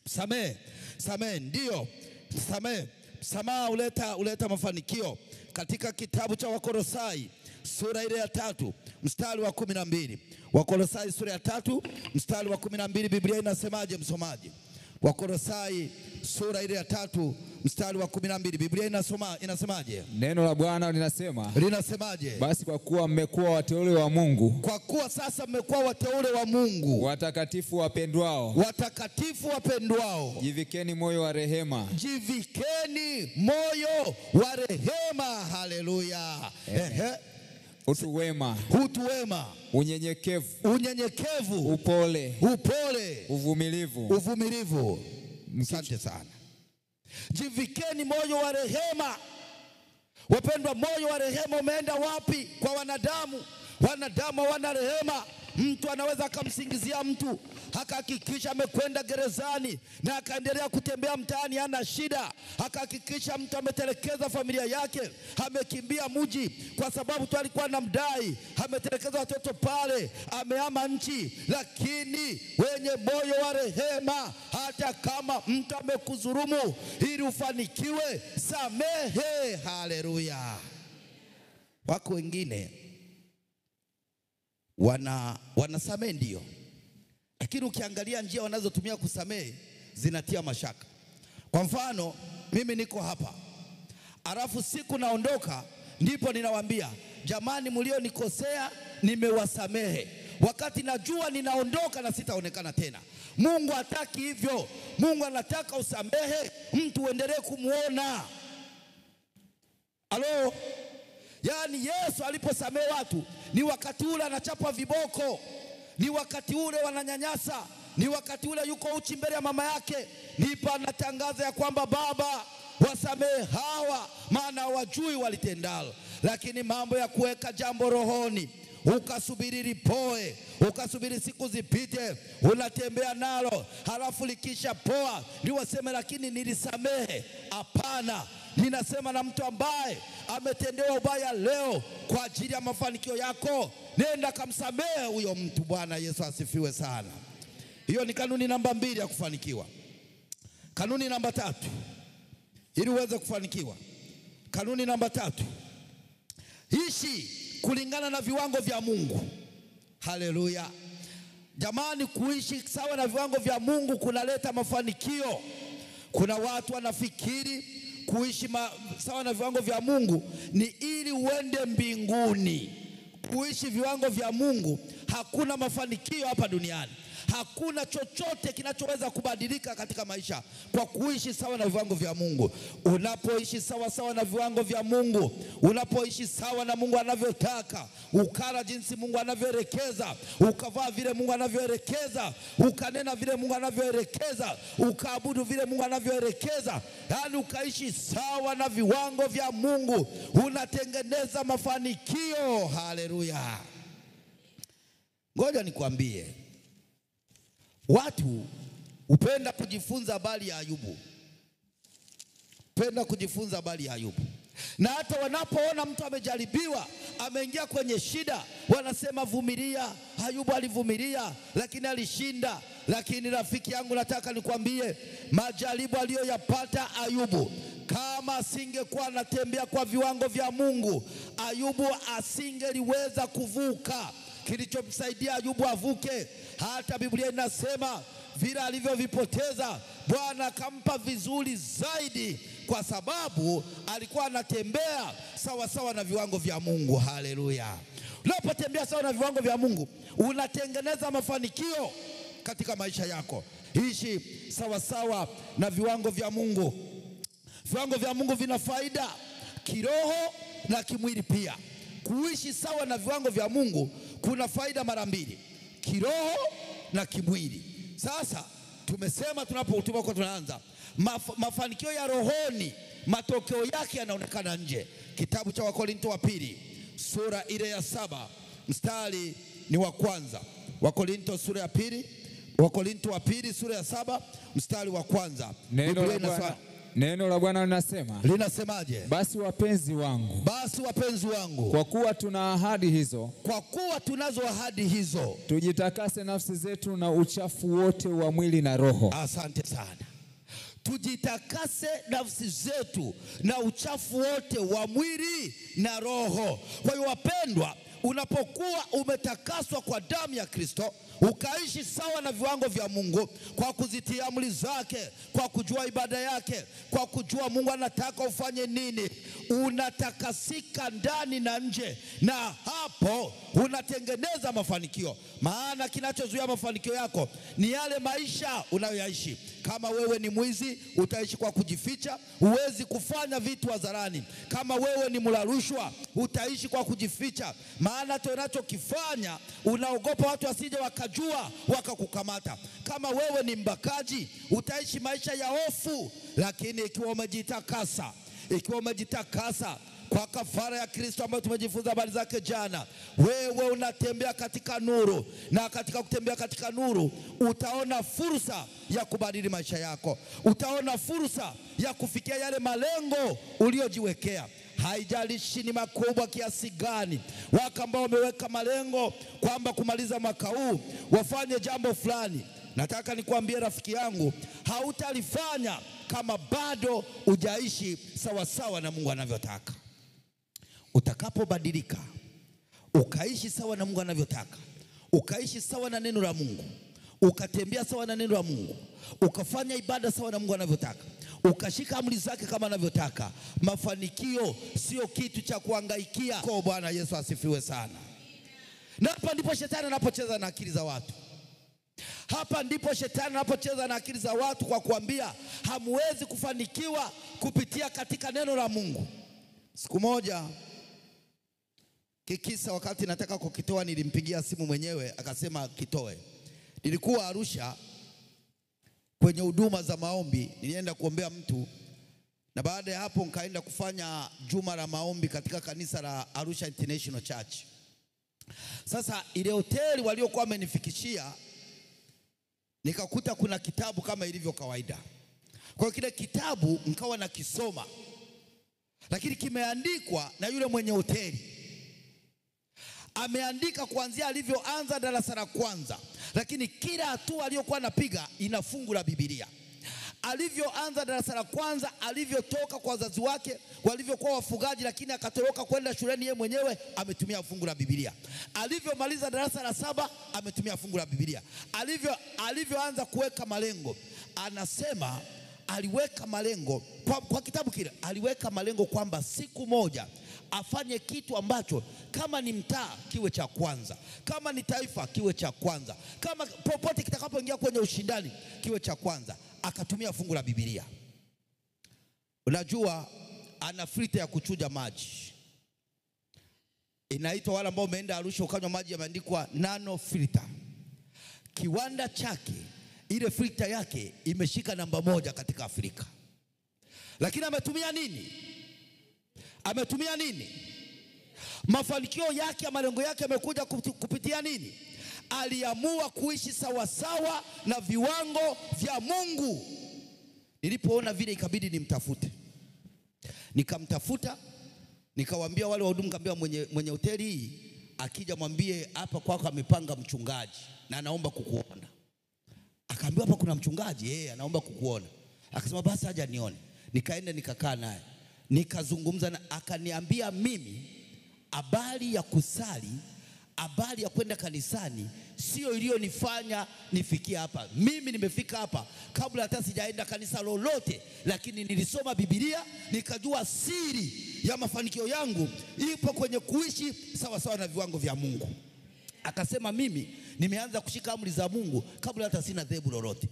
Samee, ndio. Msamaha huleta mafanikio. Katika kitabu cha Wakolosai sura ile ya 3 mstari wa 12. Wakolosai sura ya 3 mstari wa 12, Biblia inasemaje msomaji? Wakolosai sura ile ya 3 mstari wa 12, Biblia inasemaje? Neno la Bwana linasemaje? Basi kwa kuwa mmekuwa wateule wa Mungu. Kwa kuwa sasa mmekuwa wateule wa Mungu, watakatifu wapendwao. Jivikeni moyo wa rehema. Haleluya. Utu wema. Unyenyekevu. Upole. Uvumilivu. Asante sana. Jivikeni moyo wa rehema. Wapendwa, moyo wa rehema umeenda wapi kwa wanadamu? Wanadamu wana rehema. Mtu anaweza akamsingizia mtu, akahakikisha amekwenda gerezani na akaendelea kutembea mtaani hana shida. Akahakikisha mtu ametelekeza familia yake, amekimbia mji kwa sababu tu alikuwa anamdai, ametelekeza watoto pale, amehama nchi. Lakini wenye moyo wa rehema, hata kama mtu amekudhulumu, ili ufanikiwe, samehe. Haleluya. Wako wengine wanasamehe ndio, lakini ukiangalia njia wanazotumia kusamehe zinatia mashaka. Kwa mfano, mimi niko hapa, alafu siku naondoka, ndipo ninawaambia jamani, mlionikosea nimewasamehe, wakati najua ninaondoka na sitaonekana tena. Mungu hataki hivyo. Mungu anataka usamehe, mtu uendelee kumuona. Halo? Yaani Yesu aliposamehe watu, ni wakati ule anachapa viboko, ni wakati ule wananyanyasa, ni wakati ule yuko uchi mbele ya mama yake, ndipo anatangaza ya kwamba Baba, wasamehe hawa, maana hawajui walitendalo. Lakini mambo ya kuweka jambo rohoni, ukasubiri lipoe, ukasubiri siku zipite, unatembea nalo, halafu likisha poa ndio waseme lakini nilisamehe. Hapana. Ninasema na mtu ambaye ametendewa ubaya leo kwa ajili ya mafanikio yako, nenda kamsamehe huyo mtu. Bwana Yesu asifiwe sana. Hiyo ni kanuni namba 2 ya kufanikiwa. Kanuni namba 3 ili uweze kufanikiwa. Kanuni namba 3, ishi kulingana na viwango vya Mungu. Haleluya. Jamani, kuishi sawa na viwango vya Mungu kunaleta mafanikio. Kuna watu wanafikiri kuishi sawa na viwango vya Mungu ni ili uende mbinguni. Kuishi viwango vya Mungu, hakuna mafanikio hapa duniani. Hakuna chochote kinachoweza kubadilika katika maisha kwa kuishi sawa na viwango vya Mungu. Unapoishi sawa na viwango vya Mungu, unapoishi sawa na Mungu anavyotaka, ukala jinsi Mungu anavyoelekeza, ukavaa vile Mungu anavyoelekeza, ukanena vile Mungu anavyoelekeza, ukaabudu vile Mungu anavyoelekeza, yaani ukaishi sawa na viwango vya Mungu, unatengeneza mafanikio. Haleluya. Ngoja nikwambie, watu hupenda kujifunza habari ya Ayubu. Na hata wanapoona mtu amejaribiwa, ameingia kwenye shida, wanasema vumilia. Ayubu alivumilia lakini alishinda. Lakini rafiki yangu, nataka nikwambie, majaribu aliyoyapata Ayubu, kama asingekuwa anatembea kwa viwango vya Mungu, Ayubu asingeliweza kuvuka. Kilichomsaidia Ayubu avuke, hata Biblia inasema vile alivyovipoteza Bwana akampa vizuri zaidi, kwa sababu alikuwa anatembea sawa sawa na viwango vya Mungu. Haleluya! Unapotembea sawa na viwango vya Mungu, unatengeneza mafanikio katika maisha yako. Ishi sawa sawa na viwango vya Mungu. Viwango vya Mungu vina faida kiroho na kimwili pia. Kuishi sawa na viwango vya Mungu kuna faida mara mbili, kiroho na kimwili. Sasa tumesema tunapokuwa tunaanza mafanikio ya rohoni, matokeo yake yanaonekana nje. Kitabu cha Wakorinto wa pili sura ile ya 7 mstari ni wa kwanza. Wakorinto sura ya pili, Wakorinto wa pili sura ya 7 mstari wa kwanza. Neno la Bwana linasemaje? Basi wapenzi wangu, kwa kuwa tuna ahadi hizo, kwa kuwa tunazo ahadi hizo, tujitakase nafsi zetu na uchafu wote wa mwili na roho. Asante sana. Tujitakase nafsi zetu na uchafu wote wa mwili na roho. Kwa hiyo wapendwa, unapokuwa umetakaswa kwa damu ya Kristo, ukaishi sawa na viwango vya Mungu kwa kuzitia amri zake, kwa kujua ibada yake, kwa kujua Mungu anataka ufanye nini, unatakasika ndani na nje, na hapo unatengeneza mafanikio. Maana kinachozuia mafanikio yako ni yale maisha unayoyaishi. Kama wewe ni mwizi, utaishi kwa kujificha, huwezi kufanya vitu hadharani. Kama wewe ni mla rushwa, utaishi kwa kujificha, maana tunachokifanya unaogopa watu wasije wakajua wakakukamata. Kama wewe ni mbakaji, utaishi maisha ya hofu. Lakini ikiwa umejitakasa kwa kafara ya Kristo ambayo tumejifunza habari zake jana, wewe unatembea katika nuru, na katika kutembea katika nuru utaona fursa ya kubadili maisha yako. Utaona fursa ya kufikia yale malengo uliojiwekea. Haijalishi ni makubwa kiasi gani. Wako ambao wameweka malengo kwamba kumaliza mwaka huu wafanye jambo fulani. Nataka nikwambie rafiki yangu, hautalifanya kama bado hujaishi sawa sawa na Mungu anavyotaka. Utakapobadilika, ukaishi sawa na Mungu anavyotaka, ukaishi sawa na neno la Mungu, ukatembea sawa na neno la Mungu, ukafanya ibada sawa na Mungu anavyotaka, ukashika amri zake kama anavyotaka, mafanikio sio kitu cha kuhangaikia. Kwa Bwana Yesu asifiwe sana. Na hapa ndipo shetani anapocheza na akili za watu. Hapa ndipo shetani anapocheza na akili za watu kwa kuambia hamwezi kufanikiwa kupitia katika neno la Mungu. Siku moja kikisa, wakati nataka kukitoa, nilimpigia simu mwenyewe akasema kitoe. Nilikuwa Arusha kwenye huduma za maombi, nilienda kuombea mtu, na baada ya hapo nikaenda kufanya juma la maombi katika kanisa la Arusha International Church. Sasa ile hoteli waliokuwa wamenifikishia, nikakuta kuna kitabu kama ilivyo kawaida. Kwa kile kitabu nikawa nakisoma, lakini kimeandikwa na yule mwenye hoteli. Ameandika kuanzia alivyoanza darasa la kwanza, lakini kila hatua aliyokuwa anapiga ina fungu la Biblia. Alivyoanza darasa la kwanza, alivyotoka kwa wazazi wake walivyokuwa wafugaji, lakini akatoroka kwenda shuleni yeye mwenyewe, ametumia fungu la Biblia. Alivyomaliza darasa la 7, ametumia fungu la Biblia. Alivyoanza kuweka malengo, anasema aliweka malengo kwa kitabu kile, aliweka malengo kwamba siku moja afanye kitu ambacho kama ni mtaa kiwe cha kwanza, kama ni taifa kiwe cha kwanza, kama popote kitakapoingia kwenye ushindani kiwe cha kwanza. Akatumia fungu la Biblia. Unajua ana filter ya kuchuja maji, inaitwa, wale ambao umeenda Arusha ukanywa maji yameandikwa nano filter. Kiwanda chake, ile filter yake imeshika namba 1 katika Afrika. Lakini ametumia nini? Mafanikio yake, malengo yake yamekuja kupitia nini? Aliamua kuishi sawa sawa na viwango vya Mungu. Nilipoona vile ikabidi nimtafute. Nikamtafuta, nikawaambia wale wahudumu, nikamwambia mwenye hoteli hii akija mwambie hapa kwako amepanga mchungaji na anaomba kukuona. Akaambia hapa kuna mchungaji, anaomba kukuona. Akasema basi haja nione. Nikaenda nikakaa naye, nikazungumza na akaniambia mimi habari ya kusali, habari ya kwenda kanisani sio iliyonifanya nifikie hapa. Mimi nimefika hapa kabla hata sijaenda kanisa lolote, lakini nilisoma Biblia nikajua siri ya mafanikio yangu ipo kwenye kuishi sawa sawa na viwango vya Mungu. Akasema mimi nimeanza kushika amri za Mungu kabla hata sina dhehebu lolote.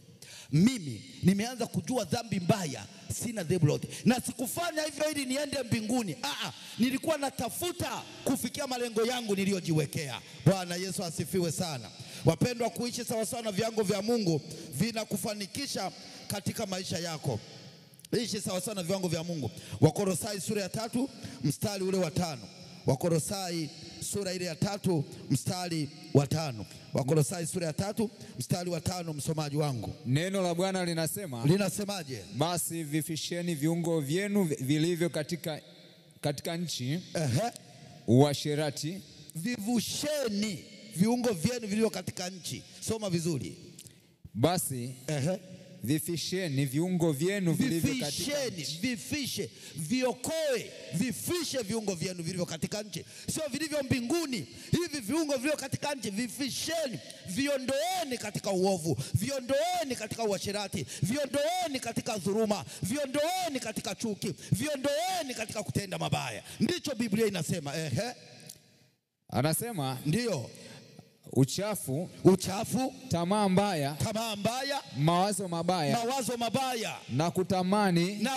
Mimi nimeanza kujua dhambi mbaya, sina dhehebu lolote. Na sikufanya hivyo ili niende mbinguni. Nilikuwa natafuta kufikia malengo yangu niliyojiwekea. Bwana Yesu asifiwe sana. Wapendwa, kuishi sawa sawa na viwango vya Mungu vinakufanikisha katika maisha yako. Ishi sawa sawa na viwango vya Mungu. Wakolosai sura ya 3 mstari ule wa 5. Wakolosai sura ile ya 3 mstari wa 5. Wakolosai sura ya 3 mstari wa 5, msomaji wangu. Neno la Bwana linasema, linasemaje? Basi vifisheni viungo vyenu vilivyo katika nchi uasherati. Vivusheni viungo vyenu vilivyo katika nchi. Soma vizuri. Basi vifisheni viungo vyenu vilivyo katika nchi. Vifishe, viokoe, vifishe viungo vyenu vilivyo katika nchi, sio vilivyo mbinguni. Hivi viungo vilivyo katika nchi vifisheni, viondoeni katika uovu, viondoeni katika uasherati, viondoeni katika dhuluma, viondoeni katika chuki, viondoeni katika kutenda mabaya. Ndicho Biblia inasema. Anasema ndio. Uchafu, tamaa mbaya, mawazo mabaya na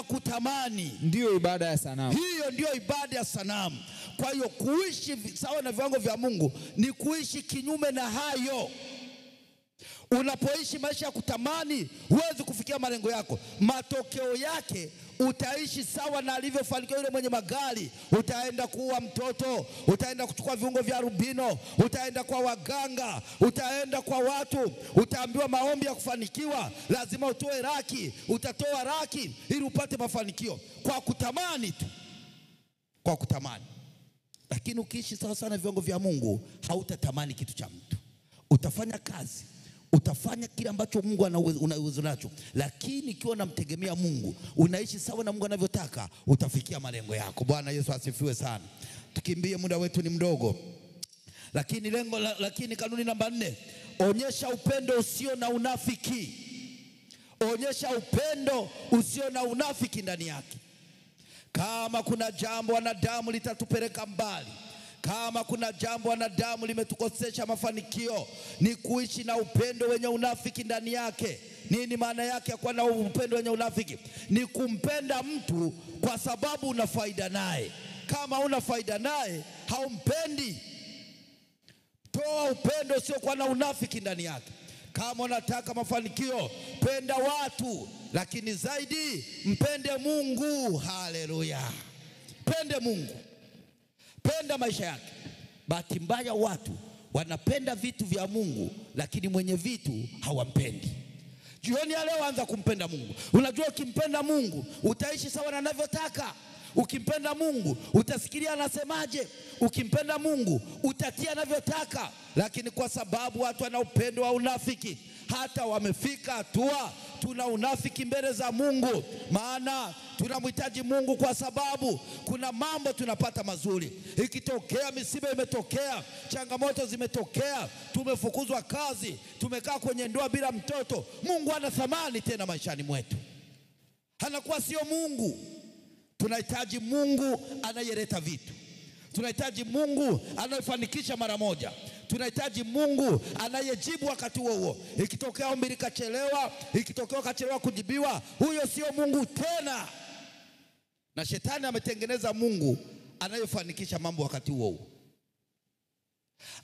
kutamani ndiyo ibada ya sanamu. Hiyo ndiyo ibada ya sanamu. Kwa hiyo kuishi sawa na viwango vya Mungu ni kuishi kinyume na hayo. Unapoishi maisha ya kutamani, huwezi kufikia malengo yako. Matokeo yake utaishi sawa na alivyofanikiwa yule mwenye magari. Utaenda kuua mtoto, utaenda kuchukua viungo vya rubino, utaenda kwa waganga, utaenda kwa watu, utaambiwa maombi ya kufanikiwa lazima utoe laki. Utatoa laki ili upate mafanikio kwa kutamani tu, kwa kutamani. Lakini ukiishi sawa sawa na viwango vya Mungu, hautatamani kitu cha mtu. Utafanya kazi, utafanya kile ambacho Mungu ana uwezo nacho, lakini ikiwa unamtegemea Mungu, unaishi sawa na Mungu anavyotaka, utafikia malengo yako. Bwana Yesu asifiwe sana. Tukimbie, muda wetu ni mdogo. Lakini kanuni namba 4, onyesha upendo usio na unafiki. Onyesha upendo usio na unafiki ndani yake. Kama kuna jambo wanadamu litatupeleka mbali, kama kuna jambo wanadamu limetukosesha mafanikio, ni kuishi na upendo wenye unafiki ndani yake. Nini maana yake ya kuwa na upendo wenye unafiki? Ni kumpenda mtu kwa sababu una faida naye. Kama una faida naye, haumpendi. Toa upendo sio kuwa na unafiki ndani yake. Kama unataka mafanikio, penda watu, lakini zaidi mpende Mungu. Haleluya. Pende Mungu, penda maisha yake. Bahati mbaya watu wanapenda vitu vya Mungu, lakini mwenye vitu hawampendi. Jioni ya leo anza kumpenda Mungu. Unajua ukimpenda Mungu utaishi sawa na anavyotaka. Ukimpenda Mungu utasikilia anasemaje. Ukimpenda Mungu utatia anavyotaka. Lakini kwa sababu watu wana upendo wa unafiki, hata wamefika hatua tuna unafiki mbele za Mungu. Maana tunamhitaji Mungu kwa sababu kuna mambo tunapata mazuri. Ikitokea misiba imetokea, changamoto zimetokea, tumefukuzwa kazi, tumekaa kwenye ndoa bila mtoto, Mungu hana thamani tena maishani mwetu. Anakuwa sio Mungu. Tunahitaji Mungu anayeleta vitu. Tunahitaji Mungu anayefanikisha mara moja. Tunahitaji Mungu anayejibu wakati huo. Ikitokea ombi likachelewa, ikitokea kachelewa kujibiwa, huyo sio Mungu tena. Na shetani ametengeneza Mungu anayefanikisha mambo wakati huo.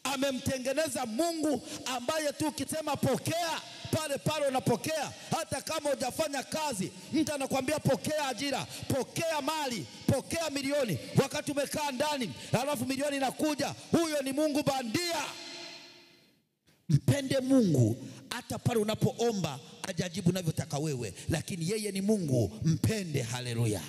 Amemtengeneza Mungu ambaye tu ukisema pokea, pale pale unapokea. Hata kama hujafanya kazi, mtu anakuambia pokea ajira, pokea mali, pokea milioni, wakati umekaa ndani, alafu milioni inakuja. Huyo ni Mungu bandia. Mpende Mungu hata pale unapoomba ajajibu unavyotaka wewe, lakini yeye ni Mungu. Mpende. Haleluya.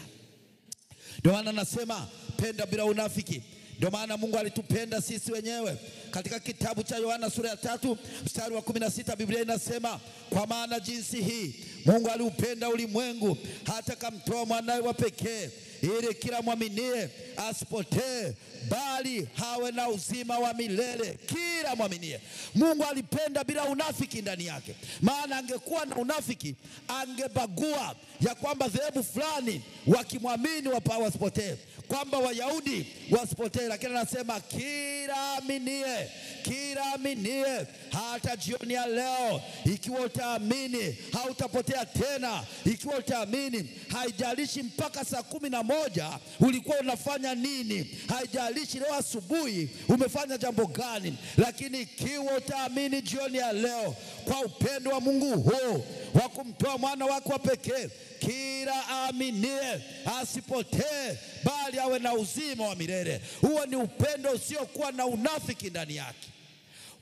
Ndio maana nasema penda bila unafiki. Ndio maana Mungu alitupenda sisi wenyewe. Katika kitabu cha Yohana sura ya 3 mstari wa 16 Biblia inasema, kwa maana jinsi hii Mungu aliupenda ulimwengu hata kamtoa mwanawe wa pekee, ili kila mwaminie asipotee, bali hawe na uzima wa milele kila mwaminie. Mungu alipenda bila unafiki ndani yake, maana angekuwa na unafiki angebagua ya kwamba dhehebu fulani wakimwamini wasipotee, kwamba Wayahudi wasipotee, lakini anasema kila aminie, kila aminie. Hata jioni ya leo, ikiwa utaamini hautapotea tena. Ikiwa utaamini, haijalishi mpaka saa 11 ulikuwa unafanya nini, haijalishi leo asubuhi umefanya jambo gani, lakini ikiwa utaamini jioni ya leo, kwa upendo wa Mungu huu wa kumtoa mwana wake wa pekee, kila aminie asipotee, bali awe na uzima wa milele. Huo ni upendo usiokuwa na unafiki ndani yake,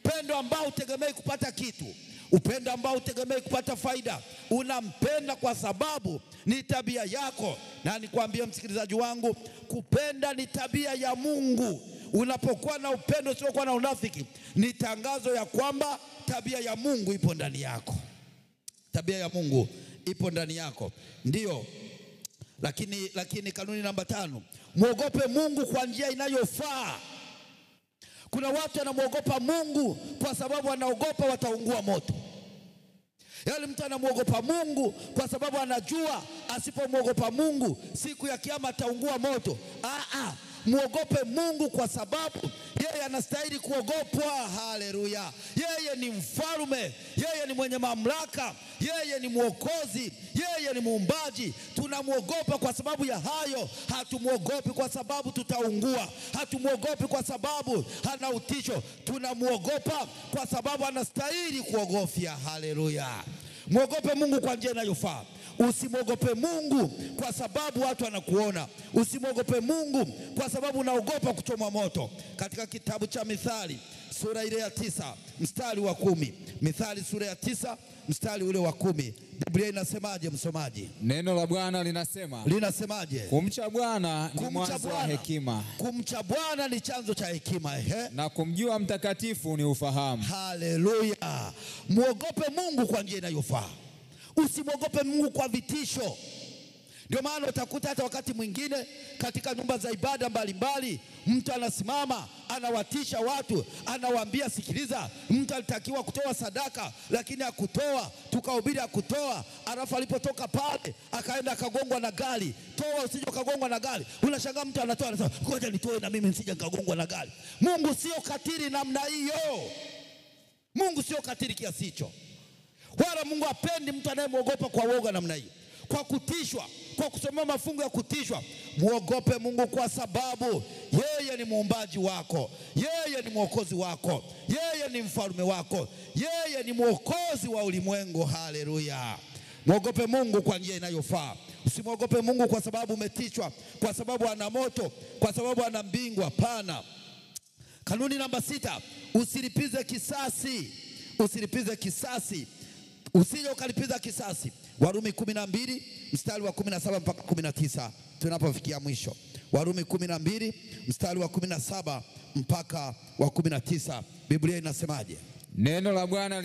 upendo ambao utegemei kupata kitu, upendo ambao utegemei kupata faida. Unampenda kwa sababu ni tabia yako. Na nikwambie msikilizaji wangu, kupenda ni tabia ya Mungu. Unapokuwa na upendo usiokuwa na unafiki, ni tangazo ya kwamba tabia ya Mungu ipo ndani yako. Tabia ya Mungu ipo ndani yako. Ndiyo. Lakini kanuni namba 5, muogope Mungu kwa njia inayofaa. Kuna watu wanamuogopa Mungu kwa sababu wanaogopa wataungua moto. Yaani mtu anamuogopa Mungu kwa sababu anajua asipomuogopa Mungu siku ya kiyama ataungua moto. Muogope Mungu kwa sababu yeye anastahili kuogopwa. Haleluya! Yeye ni mfalme, yeye ni mwenye mamlaka, yeye ni mwokozi, yeye ni muumbaji. Tunamuogopa kwa sababu ya hayo. Hatumuogopi kwa sababu tutaungua, hatumuogopi kwa sababu hana utisho. Tunamuogopa kwa sababu anastahili kuogofya. Haleluya! Muogope Mungu kwa njia inayofaa. Usimwogope Mungu kwa sababu watu wanakuona. Usimwogope Mungu kwa sababu unaogopa kuchomwa moto. Katika kitabu cha Mithali sura ile ya 9 mstari wa 10, Mithali sura ya 9 mstari ule wa 10, Biblia inasemaje msomaji? Neno la Bwana linasemaje? Kumcha Bwana ni mwanzo wa hekima. Kumcha Bwana ni chanzo cha hekima. Na kumjua mtakatifu ni ufahamu. Haleluya! Muogope Mungu kwa njia inayofaa. Usimwogope Mungu kwa vitisho. Ndio maana utakuta hata wakati mwingine katika nyumba za ibada mbalimbali, mtu anasimama anawatisha watu, anawaambia sikiliza, mtu alitakiwa kutoa sadaka lakini hakutoa, tukahubiri hakutoa, alafu alipotoka pale akaenda akagongwa na gari. Toa usije ukagongwa na gari. Unashangaa mtu anatoa, anasema ngoja nitoe na mimi nisije nikagongwa na gari. Mungu sio katili namna hiyo. Mungu sio katili kiasi hicho. Wala Mungu hapendi mtu anayemwogopa kwa woga namna hiyo, kwa kutishwa, kwa kusomea mafungu ya kutishwa. Muogope Mungu kwa sababu yeye ni muumbaji wako, yeye ni mwokozi wako, yeye ni mfalme wako, yeye ni mwokozi wa ulimwengu. Haleluya! Muogope Mungu kwa njia inayofaa. Usimwogope Mungu kwa sababu umetishwa, kwa sababu ana moto, kwa sababu ana mbingu. Hapana. Kanuni namba 6, usilipize kisasi. Usilipize kisasi. Usije ukalipiza kisasi. Warumi 12 mstari wa 17 mpaka 19 tunapofikia mwisho. Warumi 12 mstari wa 17 mpaka wa 19, Biblia inasemaje? Neno la Bwana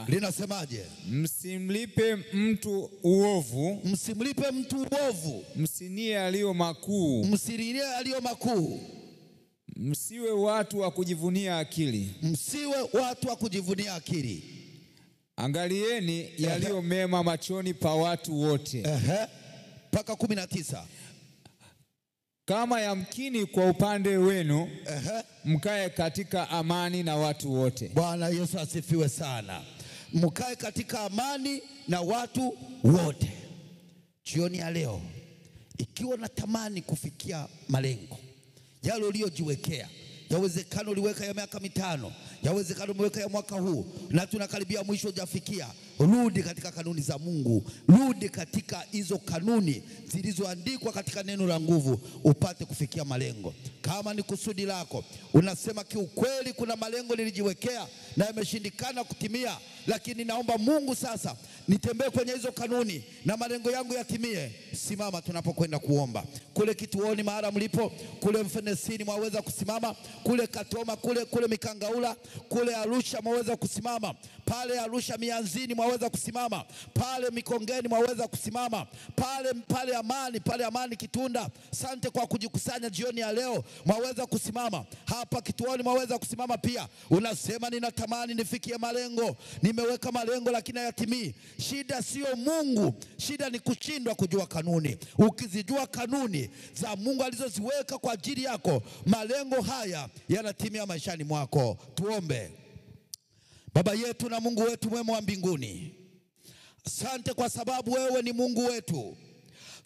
linasemaje? Msimlipe mtu uovu, msimlipe mtu uovu, msinie aliyo makuu, msinie aliyo makuu. Msiwe watu wa kujivunia akili, msiwe watu wa kujivunia akili. Angalieni yaliyo mema machoni pa watu wote. Mpaka 19. Kama yamkini kwa upande wenu, mkae katika amani na watu wote. Bwana Yesu asifiwe sana. Mkae katika amani na watu wote. Jioni ya leo, ikiwa natamani kufikia malengo yale uliyojiwekea, yawezekano uliweka ya miaka 5, yawezekano umeweka ya mwaka huu, na tunakaribia mwisho hujafikia, rudi katika kanuni za Mungu. Rudi katika hizo kanuni zilizoandikwa katika neno la nguvu, upate kufikia malengo. Kama ni kusudi lako, unasema kiukweli kuna malengo nilijiwekea na yameshindikana kutimia, lakini naomba Mungu sasa nitembee kwenye hizo kanuni na malengo yangu yatimie. Simama tunapokwenda kuomba. Kule kituoni mahali mlipo, kule Mfenesini mwaweza kusimama, kule Katoma, kule Mikangaula, kule Arusha mwaweza kusimama. pale Arusha Mianzini mwaweza kusimama, pale Mikongeni mwaweza kusimama, pale Amani Kitunda. Asante kwa kujikusanya jioni ya leo, mwaweza kusimama hapa kituoni, mwaweza kusimama pia. Unasema ninatamani nifikie malengo, nimeweka malengo lakini hayatimii. Shida sio Mungu, shida ni kushindwa kujua kanuni. Ukizijua kanuni za Mungu alizoziweka kwa ajili yako, malengo haya yanatimia maishani mwako. Tuombe. Baba yetu na Mungu wetu mwema wa mbinguni, asante kwa sababu wewe ni Mungu wetu.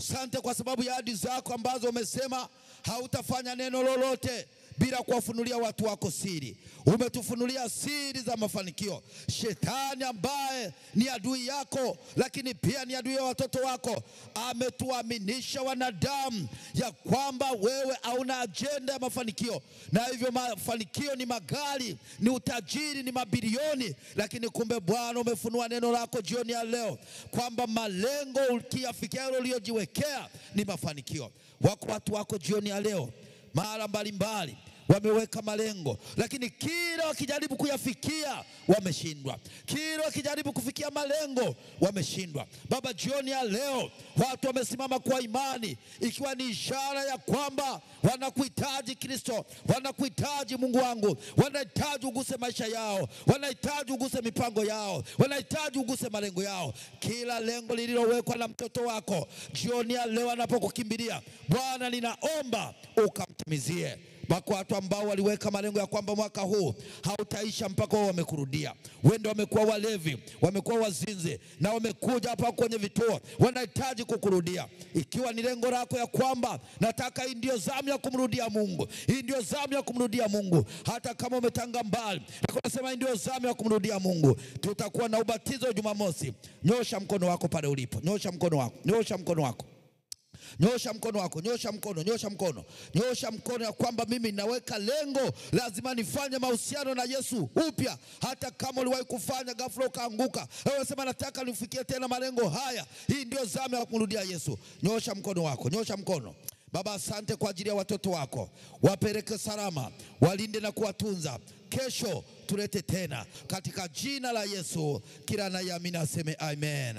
Asante kwa sababu ya ahadi zako ambazo umesema hautafanya neno lolote bila kuwafunulia watu wako siri. Umetufunulia siri za mafanikio. Shetani ambaye ni adui yako lakini pia ni adui ya watoto wako, ametuaminisha wanadamu ya kwamba wewe hauna ajenda ya mafanikio, na hivyo mafanikio ni magari, ni utajiri, ni mabilioni. Lakini kumbe Bwana umefunua neno lako jioni ya leo kwamba malengo ukiyafikia uliyojiwekea ni mafanikio. Wako watu wako jioni ya leo mahali mbalimbali wameweka malengo, lakini kila wakijaribu kuyafikia wameshindwa. Kila wakijaribu kufikia malengo wameshindwa. Baba, jioni ya leo watu wamesimama kwa imani, ikiwa ni ishara ya kwamba wanakuhitaji Kristo, wanakuhitaji Mungu wangu, wanahitaji uguse maisha yao, wanahitaji uguse mipango yao, wanahitaji uguse malengo yao. Kila lengo lililowekwa na mtoto wako jioni ya leo anapokukimbilia, Bwana ninaomba ukamtimizie. Wako watu ambao waliweka malengo ya kwamba mwaka huu hautaisha mpaka wao wamekurudia. Wende wamekuwa walevi, wamekuwa wazinzi, na wamekuja hapa kwenye vituo, wanahitaji kukurudia. Ikiwa ni lengo lako ya kwamba nataka hii ndio zamu ya kumrudia Mungu, hii ndio zamu ya kumrudia Mungu, hata kama umetanga mbali, nasema hii ndio zamu ya kumrudia Mungu. Tutakuwa na ubatizo Jumamosi. Nyosha mkono wako pale ulipo. Nyosha mkono wako. Nyosha mkono wako. Nyosha mkono wako, nyosha mkono, nyosha mkono. Nyosha mkono ya kwamba mimi naweka lengo, lazima nifanye mahusiano na Yesu upya. Hata kama uliwahi kufanya ghafla ukaanguka, wewe sema nataka nifikie tena malengo haya. Hii ndio zamu ya kumrudia Yesu. Nyosha mkono wako, nyosha mkono. Baba, asante kwa ajili ya watoto wako. Wapeleke salama, walinde na kuwatunza. Kesho tulete tena katika jina la Yesu. Kila anayeamini aseme amen.